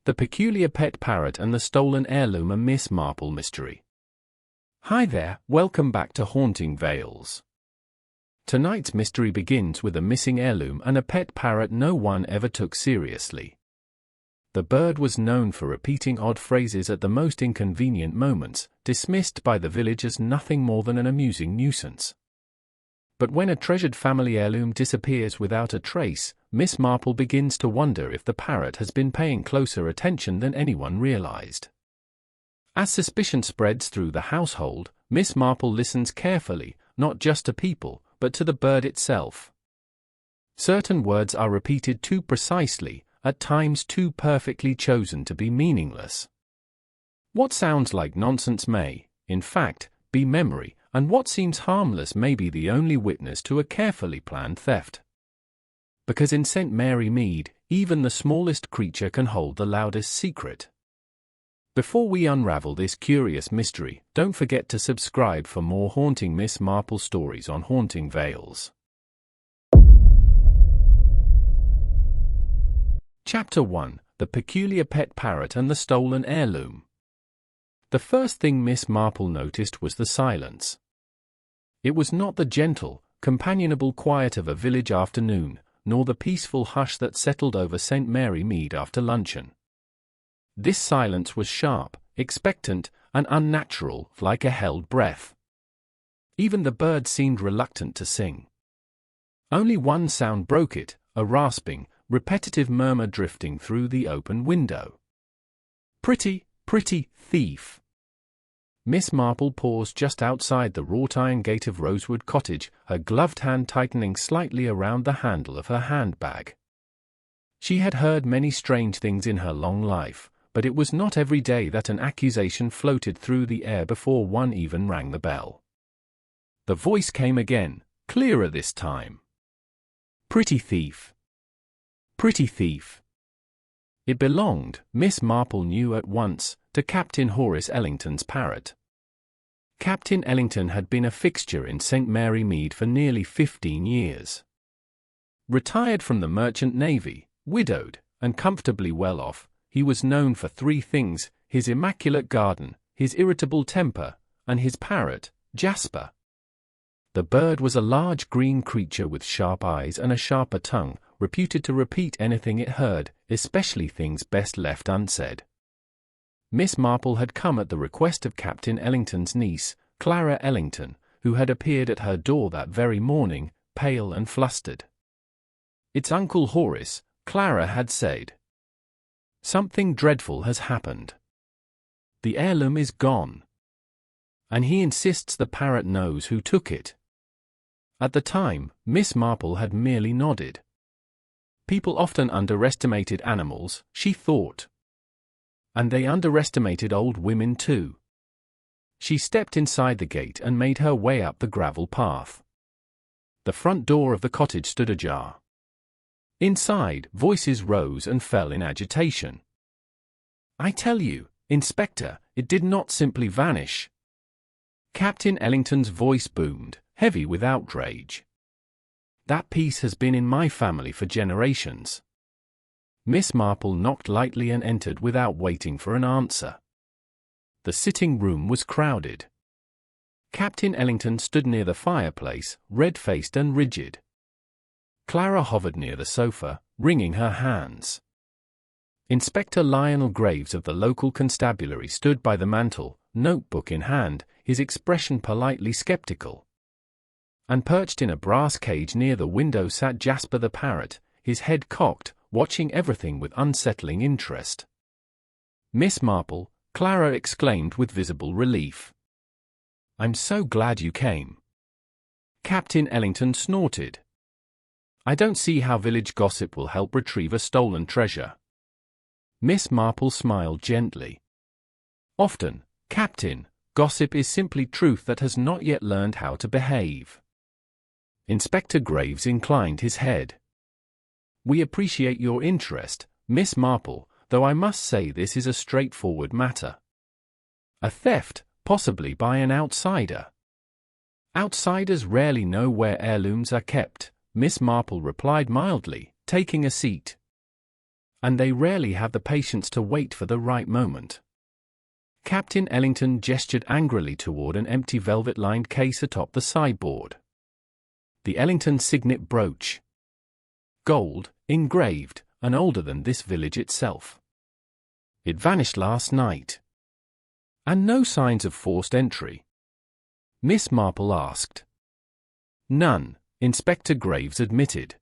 The Peculiar Pet Parrot and the Stolen Heirloom, a Miss Marple mystery. Hi there, welcome back to Haunting Vales. Tonight's mystery begins with a missing heirloom and a pet parrot no one ever took seriously. The bird was known for repeating odd phrases at the most inconvenient moments, dismissed by the village as nothing more than an amusing nuisance. But when a treasured family heirloom disappears without a trace, Miss Marple begins to wonder if the parrot has been paying closer attention than anyone realized. As suspicion spreads through the household, Miss Marple listens carefully, not just to people, but to the bird itself. Certain words are repeated too precisely, at times too perfectly chosen to be meaningless. What sounds like nonsense may, in fact, be memory, and what seems harmless may be the only witness to a carefully planned theft. Because in St. Mary Mead, even the smallest creature can hold the loudest secret. Before we unravel this curious mystery, don't forget to subscribe for more haunting Miss Marple stories on Haunting Vales. Chapter 1: The Peculiar Pet Parrot and the Stolen Heirloom. The first thing Miss Marple noticed was the silence. It was not the gentle, companionable quiet of a village afternoon, nor the peaceful hush that settled over St. Mary Mead after luncheon. This silence was sharp, expectant, and unnatural, like a held breath. Even the birds seemed reluctant to sing. Only one sound broke it, a rasping, repetitive murmur drifting through the open window. "Pretty, pretty thief." Miss Marple paused just outside the wrought-iron gate of Rosewood Cottage, her gloved hand tightening slightly around the handle of her handbag. She had heard many strange things in her long life, but it was not every day that an accusation floated through the air before one even rang the bell. The voice came again, clearer this time. "Pretty thief. Pretty thief." It belonged, Miss Marple knew at once, to Captain Horace Ellington's parrot. Captain Ellington had been a fixture in St. Mary Mead for nearly 15 years. Retired from the merchant navy, widowed, and comfortably well off, he was known for three things: his immaculate garden, his irritable temper, and his parrot, Jasper. The bird was a large green creature with sharp eyes and a sharper tongue, reputed to repeat anything it heard, especially things best left unsaid. Miss Marple had come at the request of Captain Ellington's niece, Clara Ellington, who had appeared at her door that very morning, pale and flustered. "It's Uncle Horace," Clara had said. "Something dreadful has happened. The heirloom is gone. And he insists the parrot knows who took it." At the time, Miss Marple had merely nodded. People often underestimated animals, she thought. And they underestimated old women too. She stepped inside the gate and made her way up the gravel path. The front door of the cottage stood ajar. Inside, voices rose and fell in agitation. "I tell you, Inspector, it did not simply vanish." Captain Ellington's voice boomed, heavy with outrage. "That piece has been in my family for generations." Miss Marple knocked lightly and entered without waiting for an answer. The sitting room was crowded. Captain Ellington stood near the fireplace, red-faced and rigid. Clara hovered near the sofa, wringing her hands. Inspector Lionel Graves of the local constabulary stood by the mantel, notebook in hand, his expression politely skeptical. And perched in a brass cage near the window sat Jasper the parrot, his head cocked, watching everything with unsettling interest. "Miss Marple," Clara exclaimed with visible relief. "I'm so glad you came." Captain Ellington snorted. "I don't see how village gossip will help retrieve a stolen treasure." Miss Marple smiled gently. "Often, Captain, gossip is simply truth that has not yet learned how to behave." Inspector Graves inclined his head. "We appreciate your interest, Miss Marple, though I must say this is a straightforward matter. A theft, possibly by an outsider." "Outsiders rarely know where heirlooms are kept," Miss Marple replied mildly, taking a seat. and they rarely have the patience to wait for the right moment. Captain Ellington gestured angrily toward an empty velvet-lined case atop the sideboard. The Ellington signet brooch. Gold, engraved, and older than this village itself. It vanished last night. And no signs of forced entry? Miss Marple asked. None, Inspector Graves admitted.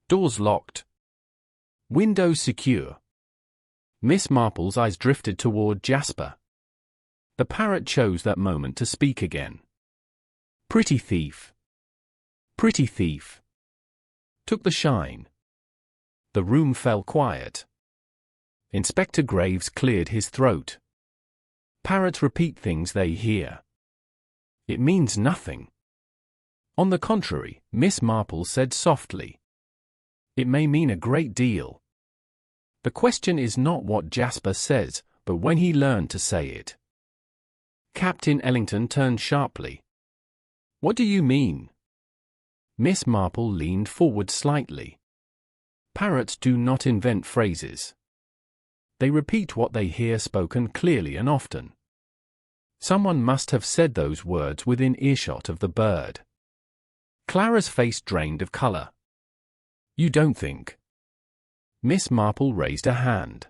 Doors locked. Windows secure. Miss Marple's eyes drifted toward Jasper. The parrot chose that moment to speak again. Pretty thief. Pretty thief. Took the shine. The room fell quiet. Inspector Graves cleared his throat. Parrots repeat things they hear. It means nothing. On the contrary, Miss Marple said softly. It may mean a great deal. The question is not what Jasper says, but when he learned to say it. Captain Ellington turned sharply. What do you mean? Miss Marple leaned forward slightly. Parrots do not invent phrases. They repeat what they hear spoken clearly and often. Someone must have said those words within earshot of the bird. Clara's face drained of color. You don't think? Miss Marple raised a hand.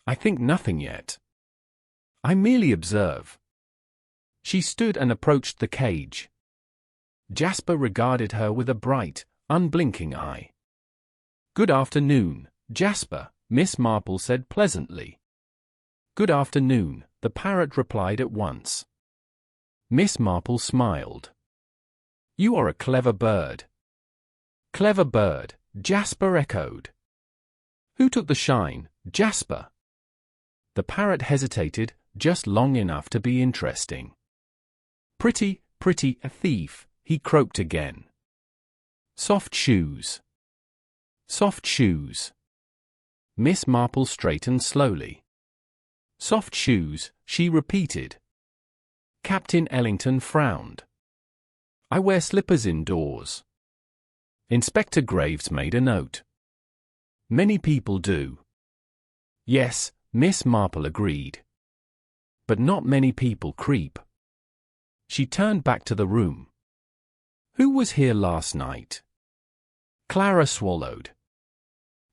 I think nothing yet. I merely observe. She stood and approached the cage. Jasper regarded her with a bright, unblinking eye. Good afternoon, Jasper, Miss Marple said pleasantly. Good afternoon, the parrot replied at once. Miss Marple smiled. You are a clever bird. Clever bird, Jasper echoed. Who took the shine, Jasper? The parrot hesitated, just long enough to be interesting. Pretty, a thief, he croaked again. Soft shoes. Soft shoes. Miss Marple straightened slowly. Soft shoes, she repeated. Captain Ellington frowned. I wear slippers indoors. Inspector Graves made a note. Many people do. Yes, Miss Marple agreed. But not many people creep. She turned back to the room. Who was here last night? Clara swallowed.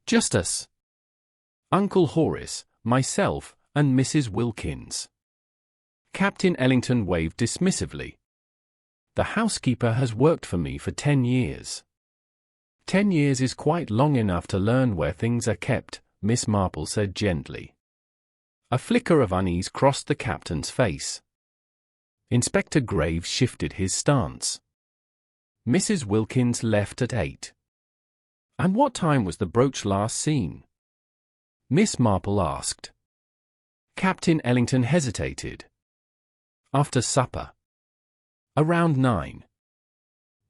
Just us. Uncle Horace, myself, and Mrs. Wilkins. Captain Ellington waved dismissively. The housekeeper has worked for me for 10 years. 10 years is quite long enough to learn where things are kept, Miss Marple said gently. A flicker of unease crossed the captain's face. Inspector Graves shifted his stance. Mrs. Wilkins left at 8. And what time was the brooch last seen? Miss Marple asked. Captain Ellington hesitated. After supper. Around 9.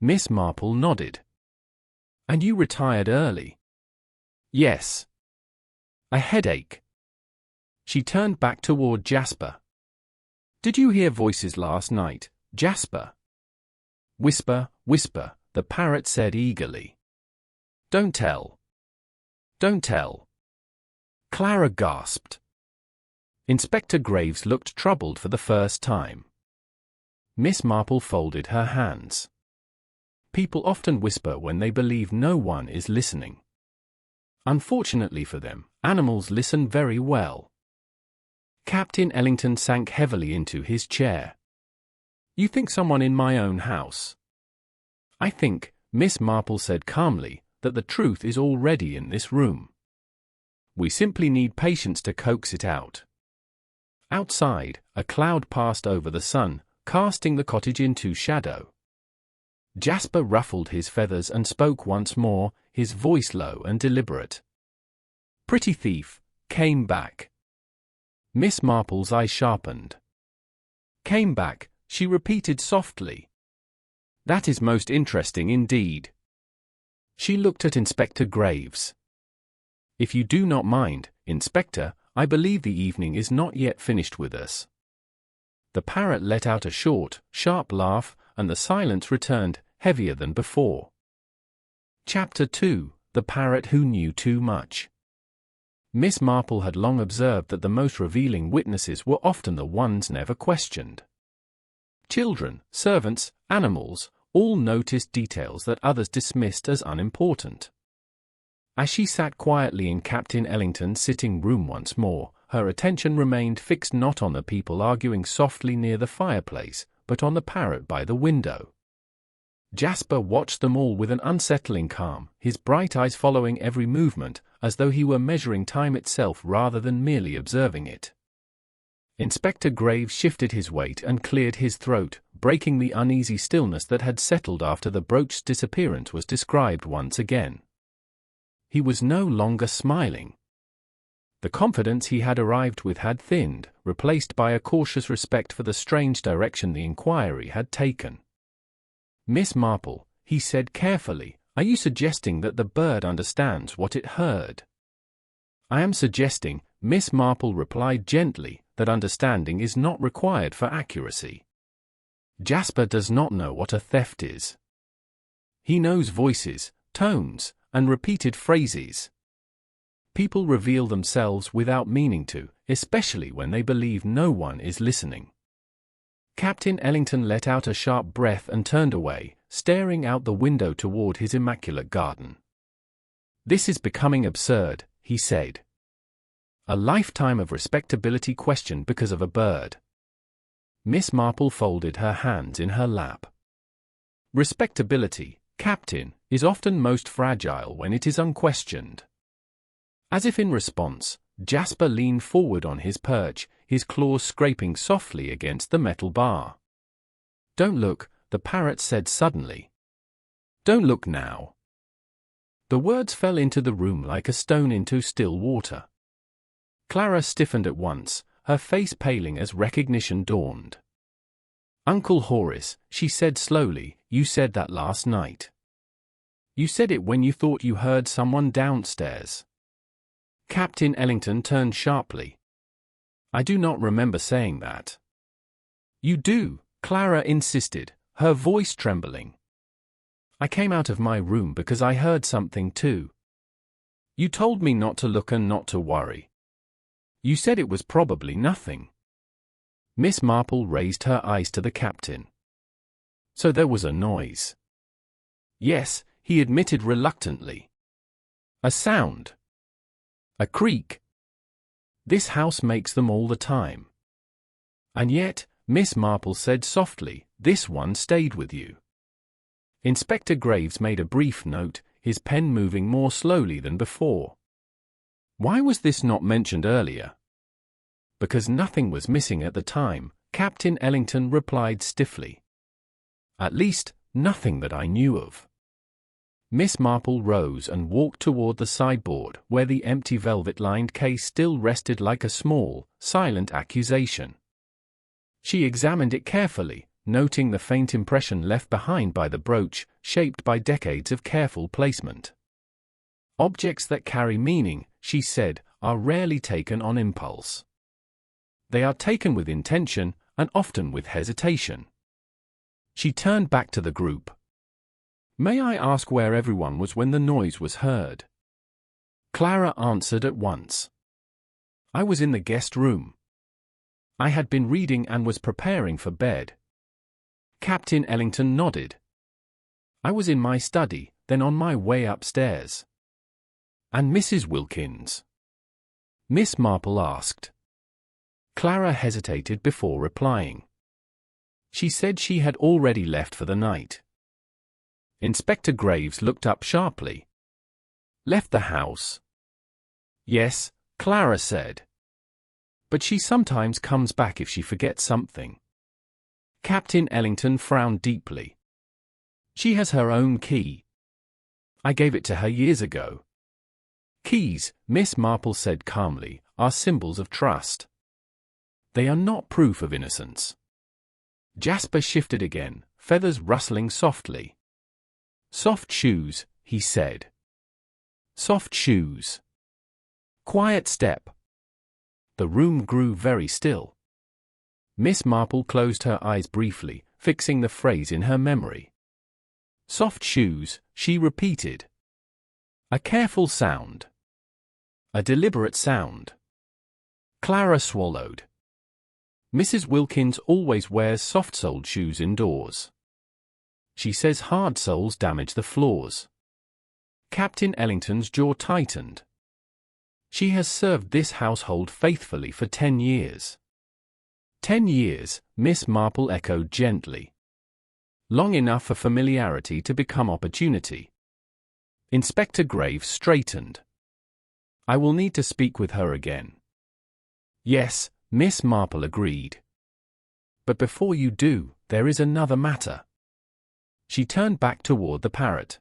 Miss Marple nodded. And you retired early? Yes. A headache. She turned back toward Jasper. Did you hear voices last night, Jasper? Whisper, whisper, the parrot said eagerly. Don't tell. Don't tell. Clara gasped. Inspector Graves looked troubled for the first time. Miss Marple folded her hands. People often whisper when they believe no one is listening. Unfortunately for them, animals listen very well. Captain Ellington sank heavily into his chair. You think someone in my own house? I think, Miss Marple said calmly, that the truth is already in this room. We simply need patience to coax it out. Outside, a cloud passed over the sun, casting the cottage into shadow. Jasper ruffled his feathers and spoke once more, his voice low and deliberate. Pretty thief, came back. Miss Marple's eye sharpened. Came back, she repeated softly. That is most interesting indeed. She looked at Inspector Graves. If you do not mind, Inspector, I believe the evening is not yet finished with us. The parrot let out a short, sharp laugh, and the silence returned, heavier than before. Chapter 2, The Parrot Who Knew Too Much. Miss Marple had long observed that the most revealing witnesses were often the ones never questioned. Children, servants, animals, all noticed details that others dismissed as unimportant. As she sat quietly in Captain Ellington's sitting room once more, her attention remained fixed not on the people arguing softly near the fireplace, but on the parrot by the window. Jasper watched them all with an unsettling calm, his bright eyes following every movement, as though he were measuring time itself rather than merely observing it. Inspector Graves shifted his weight and cleared his throat, breaking the uneasy stillness that had settled after the brooch's disappearance was described once again. He was no longer smiling. The confidence he had arrived with had thinned, replaced by a cautious respect for the strange direction the inquiry had taken. "Miss Marple," he said carefully, "are you suggesting that the bird understands what it heard?" "I am suggesting," Miss Marple replied gently, "that understanding is not required for accuracy. Jasper does not know what a theft is. He knows voices, tones, and repeated phrases. People reveal themselves without meaning to, especially when they believe no one is listening." Captain Ellington let out a sharp breath and turned away, staring out the window toward his immaculate garden. "This is becoming absurd," he said. "A lifetime of respectability questioned because of a bird." Miss Marple folded her hands in her lap. "Respectability, Captain, is often most fragile when it is unquestioned." As if in response, Jasper leaned forward on his perch, his claws scraping softly against the metal bar. "Don't look," the parrot said suddenly. "Don't look now." The words fell into the room like a stone into still water. Clara stiffened at once, her face paling as recognition dawned. "Uncle Horace," she said slowly, "you said that last night. You said it when you thought you heard someone downstairs." Captain Ellington turned sharply. "I do not remember saying that." "You do," Clara insisted, her voice trembling. "I came out of my room because I heard something too. You told me not to look and not to worry. You said it was probably nothing." Miss Marple raised her eyes to the captain. "So there was a noise?" "Yes," he admitted reluctantly. "A sound. A creak. This house makes them all the time." "And yet," Miss Marple said softly, "this one stayed with you." Inspector Graves made a brief note, his pen moving more slowly than before. "Why was this not mentioned earlier?" "Because nothing was missing at the time," Captain Ellington replied stiffly. "At least, nothing that I knew of." Miss Marple rose and walked toward the sideboard, where the empty velvet-lined case still rested like a small, silent accusation. She examined it carefully, noting the faint impression left behind by the brooch, shaped by decades of careful placement. "Objects that carry meaning," she said, "are rarely taken on impulse. They are taken with intention, and often with hesitation." She turned back to the group. "May I ask where everyone was when the noise was heard?" Clara answered at once. "I was in the guest room. I had been reading and was preparing for bed." Captain Ellington nodded. "I was in my study, then on my way upstairs." "And Mrs. Wilkins?" Miss Marple asked. Clara hesitated before replying. "She said she had already left for the night." Inspector Graves looked up sharply. "Left the house?" "Yes," Clara said. "But she sometimes comes back if she forgets something." Captain Ellington frowned deeply. "She has her own key. I gave it to her years ago." "Keys," Miss Marple said calmly, "are symbols of trust. They are not proof of innocence." Jasper shifted again, feathers rustling softly. "Soft shoes," he said. "Soft shoes. Quiet step." The room grew very still. Miss Marple closed her eyes briefly, fixing the phrase in her memory. "Soft shoes," she repeated. "A careful sound. A deliberate sound. Clara swallowed. Mrs. Wilkins always wears soft-soled shoes indoors. She says hard soles damage the floors. Captain Ellington's jaw tightened. She has served this household faithfully for 10 years. 10 years, Miss Marple echoed gently. Long enough for familiarity to become opportunity. Inspector Graves straightened. I will need to speak with her again. Yes, Miss Marple agreed. But before you do, there is another matter. She turned back toward the parrot.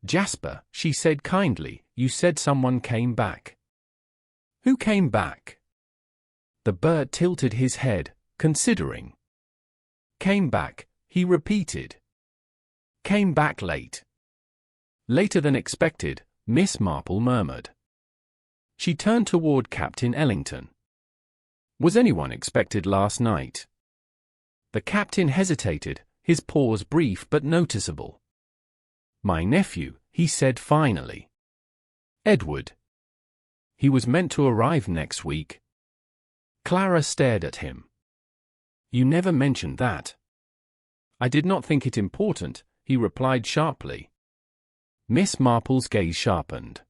Jasper, she said kindly, you said someone came back. Who came back? The bird tilted his head, considering. Came back, he repeated. Came back late. Later than expected, Miss Marple murmured. She turned toward Captain Ellington. Was anyone expected last night? The captain hesitated, his pause brief but noticeable. My nephew, he said finally. Edward. He was meant to arrive next week. Clara stared at him. You never mentioned that. I did not think it important, he replied sharply. Miss Marple's gaze sharpened.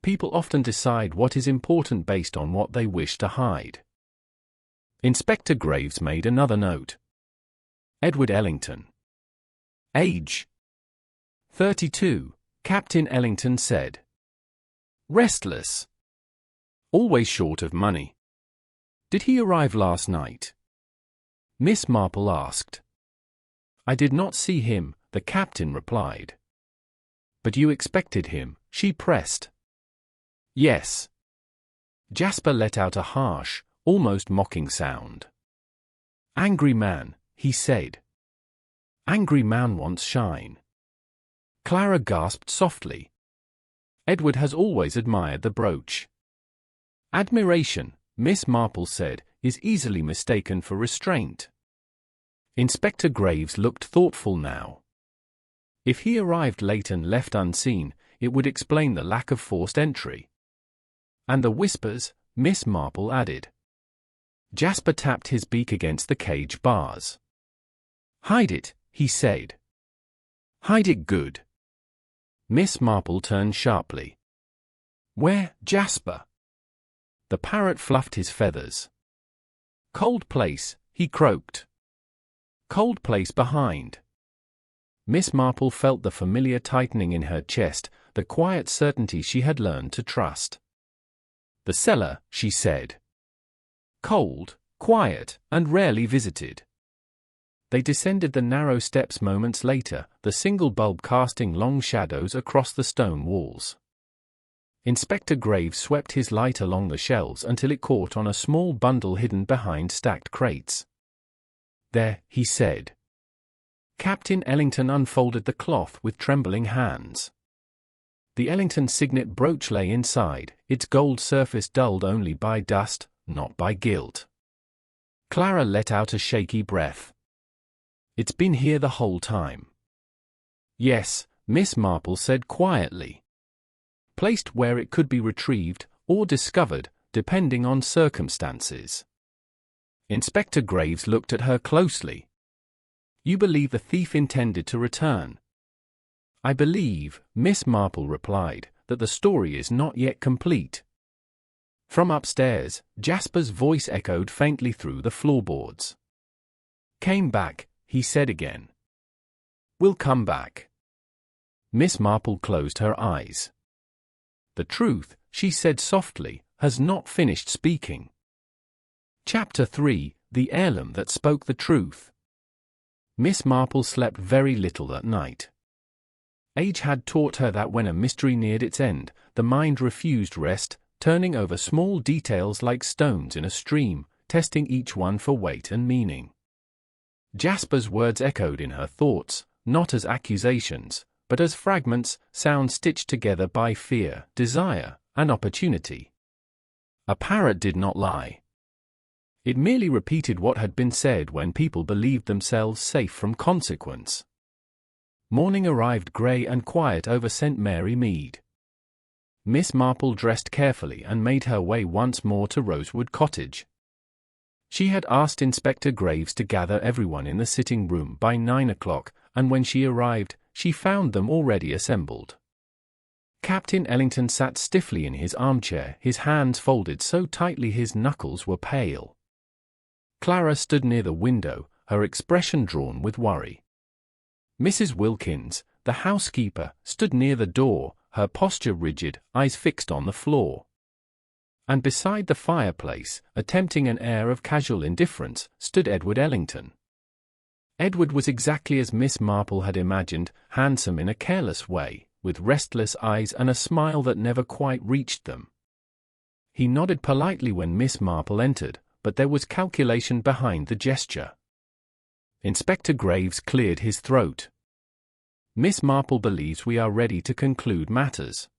People often decide what is important based on what they wish to hide. Inspector Graves made another note. Edward Ellington. Age. 32, Captain Ellington said. Restless. Always short of money. Did he arrive last night? Miss Marple asked. I did not see him, the captain replied. But you expected him, she pressed. Yes. Jasper let out a harsh, almost mocking sound. Angry man, he said. Angry man wants shine. Clara gasped softly. Edward has always admired the brooch. Admiration, Miss Marple said, is easily mistaken for restraint. Inspector Graves looked thoughtful now. If he arrived late and left unseen, it would explain the lack of forced entry. And the whispers, Miss Marple added. Jasper tapped his beak against the cage bars. Hide it, he said. Hide it good. Miss Marple turned sharply. Where, Jasper? The parrot fluffed his feathers. Cold place, he croaked. Cold place behind. Miss Marple felt the familiar tightening in her chest, the quiet certainty she had learned to trust. The cellar, she said. Cold, quiet, and rarely visited. They descended the narrow steps moments later, the single bulb casting long shadows across the stone walls. Inspector Graves swept his light along the shelves until it caught on a small bundle hidden behind stacked crates. There, he said. Captain Ellington unfolded the cloth with trembling hands. The Ellington signet brooch lay inside, its gold surface dulled only by dust, not by gilt. Clara let out a shaky breath. It's been here the whole time. Yes, Miss Marple said quietly. Placed where it could be retrieved, or discovered, depending on circumstances. Inspector Graves looked at her closely. You believe the thief intended to return? I believe, Miss Marple replied, that the story is not yet complete. From upstairs, Jasper's voice echoed faintly through the floorboards. Came back, he said again. We'll come back. Miss Marple closed her eyes. The truth, she said softly, has not finished speaking. Chapter 3, The Heirloom That Spoke the Truth. Miss Marple slept very little that night. Age had taught her that when a mystery neared its end, the mind refused rest, turning over small details like stones in a stream, testing each one for weight and meaning. Jasper's words echoed in her thoughts, not as accusations, but as fragments, sound stitched together by fear, desire, and opportunity. A parrot did not lie. It merely repeated what had been said when people believed themselves safe from consequence. Morning arrived grey and quiet over St. Mary Mead. Miss Marple dressed carefully and made her way once more to Rosewood Cottage. She had asked Inspector Graves to gather everyone in the sitting room by 9 o'clock, and when she arrived, she found them already assembled. Captain Ellington sat stiffly in his armchair, his hands folded so tightly his knuckles were pale. Clara stood near the window, her expression drawn with worry. Mrs. Wilkins, the housekeeper, stood near the door, her posture rigid, eyes fixed on the floor. And beside the fireplace, attempting an air of casual indifference, stood Edward Ellington. Edward was exactly as Miss Marple had imagined, handsome in a careless way, with restless eyes and a smile that never quite reached them. He nodded politely when Miss Marple entered, but there was calculation behind the gesture. Inspector Graves cleared his throat. Miss Marple believes we are ready to conclude matters.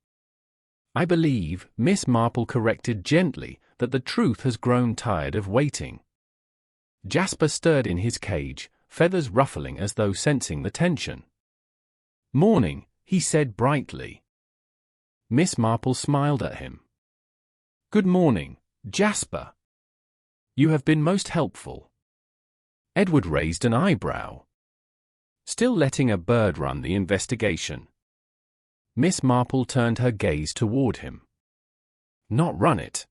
I believe, Miss Marple corrected gently, that the truth has grown tired of waiting. Jasper stirred in his cage, feathers ruffling as though sensing the tension. Morning, he said brightly. Miss Marple smiled at him. Good morning, Jasper. You have been most helpful. Edward raised an eyebrow. Still letting a bird run the investigation. Miss Marple turned her gaze toward him. Not run it.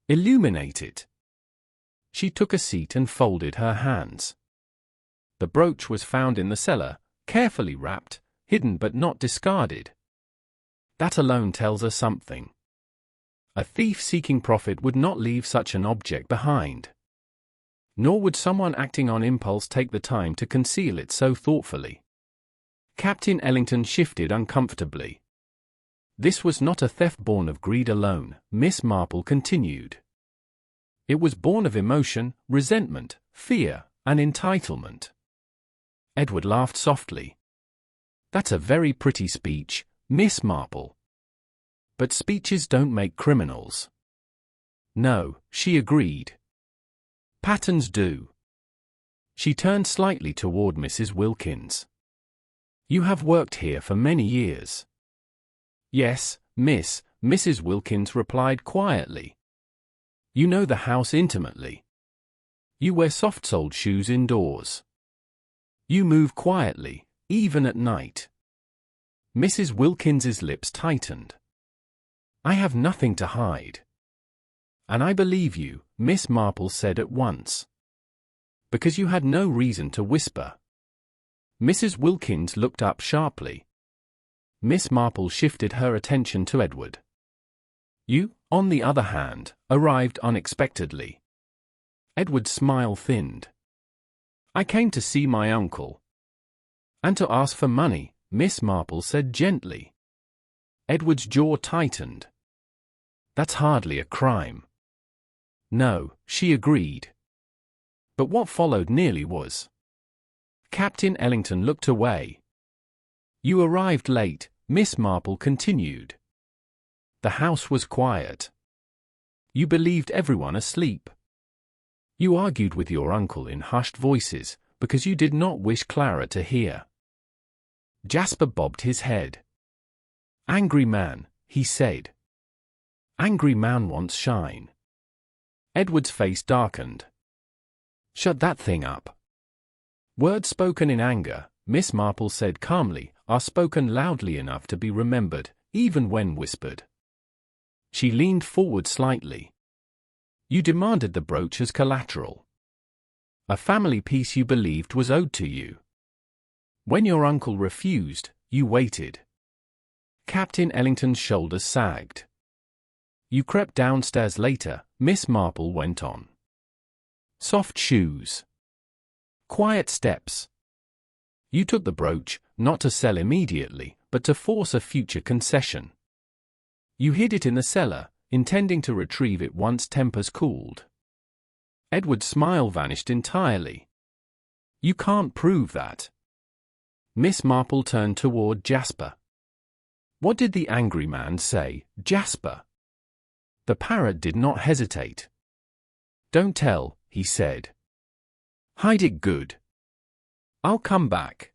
Illuminate it. She took a seat and folded her hands. The brooch was found in the cellar, carefully wrapped, hidden but not discarded. That alone tells us something. A thief seeking profit would not leave such an object behind. Nor would someone acting on impulse take the time to conceal it so thoughtfully. Captain Ellington shifted uncomfortably. This was not a theft born of greed alone, Miss Marple continued. It was born of emotion, resentment, fear, and entitlement. Edward laughed softly. That's a very pretty speech, Miss Marple. But speeches don't make criminals. No, she agreed. Patterns do. She turned slightly toward Mrs. Wilkins. You have worked here for many years. Yes, miss, Mrs. Wilkins replied quietly. You know the house intimately. You wear soft-soled shoes indoors. You move quietly, even at night. Mrs. Wilkins's lips tightened. I have nothing to hide. And I believe you, Miss Marple said at once. Because you had no reason to whisper. Mrs. Wilkins looked up sharply. Miss Marple shifted her attention to Edward. You, on the other hand, arrived unexpectedly. Edward's smile thinned. I came to see my uncle. And to ask for money, Miss Marple said gently. Edward's jaw tightened. That's hardly a crime. No, she agreed. But what followed nearly was. Captain Ellington looked away. You arrived late, Miss Marple continued. The house was quiet. You believed everyone asleep. You argued with your uncle in hushed voices, because you did not wish Clara to hear. Jasper bobbed his head. Angry man, he said. Angry man wants shine. Edward's face darkened. Shut that thing up. Words spoken in anger, Miss Marple said calmly, are spoken loudly enough to be remembered, even when whispered. She leaned forward slightly. You demanded the brooch as collateral. A family piece you believed was owed to you. When your uncle refused, you waited. Captain Ellington's shoulders sagged. You crept downstairs later, Miss Marple went on. Soft shoes. Quiet steps. You took the brooch, not to sell immediately, but to force a future concession. You hid it in the cellar, intending to retrieve it once tempers cooled. Edward's smile vanished entirely. You can't prove that. Miss Marple turned toward Jasper. What did the angry man say, Jasper? The parrot did not hesitate. Don't tell, he said. Hide it good. I'll come back.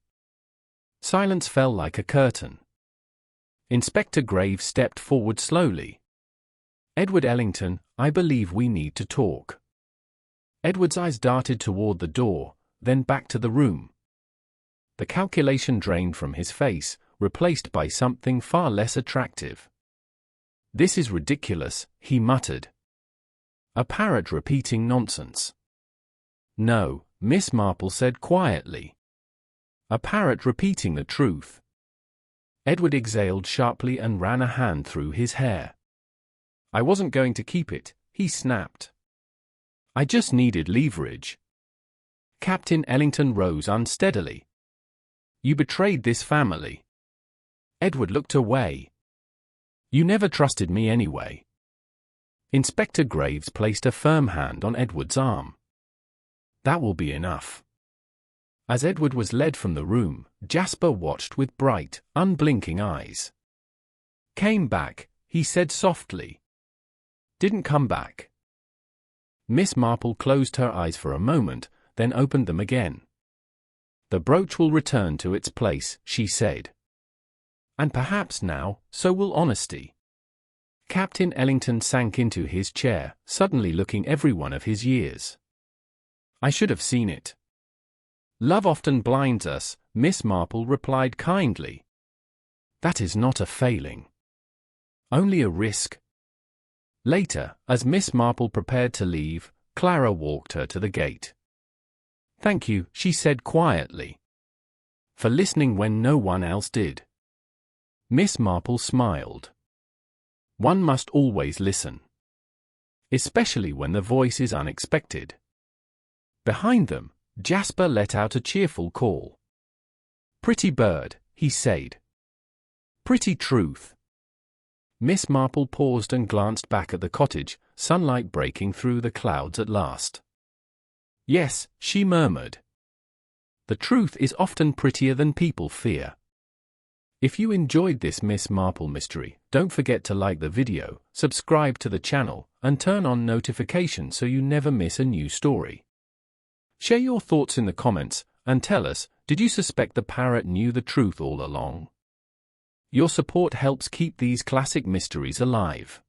Silence fell like a curtain. Inspector Graves stepped forward slowly. "Edward Ellington, I believe we need to talk." Edward's eyes darted toward the door, then back to the room. The calculation drained from his face, replaced by something far less attractive. "This is ridiculous," he muttered. "A parrot repeating nonsense." "No," Miss Marple said quietly. "A parrot repeating the truth." Edward exhaled sharply and ran a hand through his hair. "I wasn't going to keep it," he snapped. "I just needed leverage." Captain Ellington rose unsteadily. "You betrayed this family." Edward looked away. "You never trusted me anyway." Inspector Graves placed a firm hand on Edward's arm. "That will be enough." As Edward was led from the room, Jasper watched with bright, unblinking eyes. "Came back," he said softly. "Didn't come back." Miss Marple closed her eyes for a moment, then opened them again. "The brooch will return to its place," she said. "And perhaps now, so will honesty." Captain Ellington sank into his chair, suddenly looking every one of his years. "I should have seen it." "Love often blinds us," Miss Marple replied kindly. "That is not a failing. Only a risk." Later, as Miss Marple prepared to leave, Clara walked her to the gate. "Thank you," she said quietly, "for listening when no one else did." Miss Marple smiled. One must always listen, especially when the voice is unexpected. Behind them, Jasper let out a cheerful call. "Pretty bird," he said. "Pretty truth." Miss Marple paused and glanced back at the cottage, sunlight breaking through the clouds at last. "Yes," she murmured. "The truth is often prettier than people fear." If you enjoyed this Miss Marple mystery, don't forget to like the video, subscribe to the channel, and turn on notifications so you never miss a new story. Share your thoughts in the comments, and tell us, did you suspect the parrot knew the truth all along? Your support helps keep these classic mysteries alive.